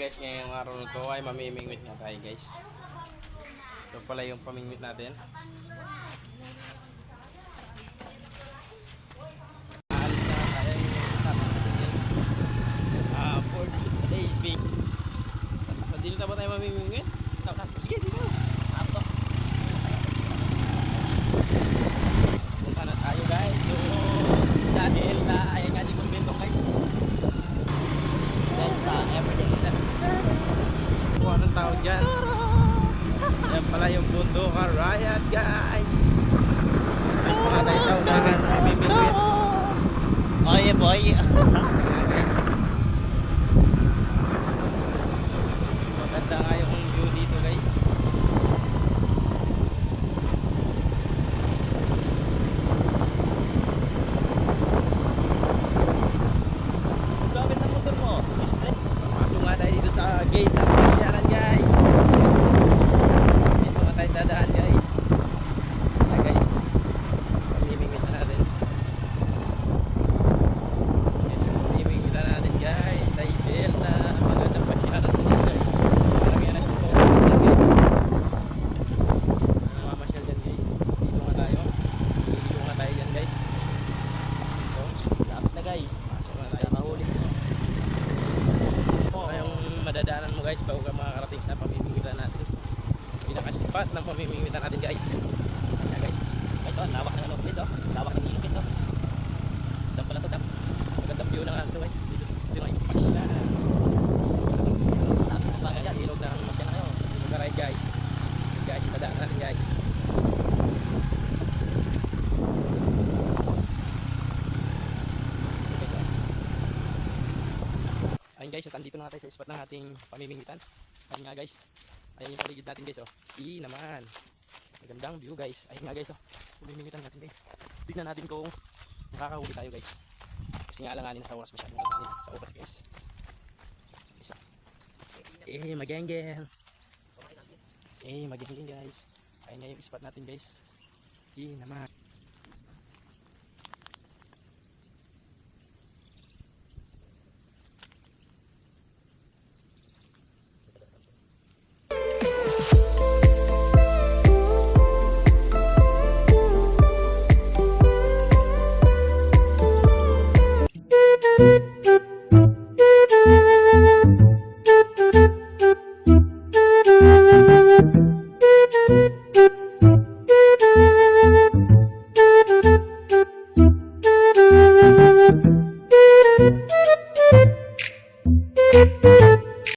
guys, ngayong araw na to ay mamimingwit na tayo guys. Ito pala yung pamingwit natin. Aalis na tayo yung kasama natin guys. For today's big. Dito ba tayo mamimingwit? Sige, dito. Apo. Punta na tayo guys. Sa Delta. Ayan nga dito bentong guys. Delta, everyday. Kung anong tawag dyan. Yan pala yung bundok riot guys. Ay pala tayo sa unahan. Mamimingwit. Okay boy. Guys. Maganda nga yung view dito guys. Gamit ang motor mo. Pasok nga tayo dito sa gate ng pagyaran guys. Dito nga tayo dadaan guys. Ayan guys. Pamimingwit na natin. Yes, pamimingwit na natin guys. Sa Delta. Magandang pagyaran dito guys. Parang yan ang totoo guys. Mamasyal dyan guys. Dito nga tayo. Dito nga tayo dyan guys. Dito. Dapat na guys. Pasok nga tayo. Mahuli. Ito yung madadaanan mo guys bago ka makakarating sa pamimingwitan natin. Pinaka-spot ng pamimingwitan natin guys. Ayan guys. Ito, lawak ng ano dito. Lawak ng ilog ito. Dam pala to, dam. Magandang view ng ano guys. Dito nga yung Bakit yan? ilog ng Yan kayo. ilog na ride guys. Guys, yung dadaanan natin guys. Ayun guys, at andito na nga tayo sa spot ng ating pamimingwitan. Ayun nga guys. Ayun yung paligid natin guys oh. Naman. Magandang view guys. Ayun nga guys oh. Pamimingwitan natin guys. Tignan natin kung nakakahuli tayo guys. Kasi nga alanganin sa oras masyadong alanganin sa oras guys. Magengeng. Magengeng guys. Ayun nga yung spot natin guys. Naman.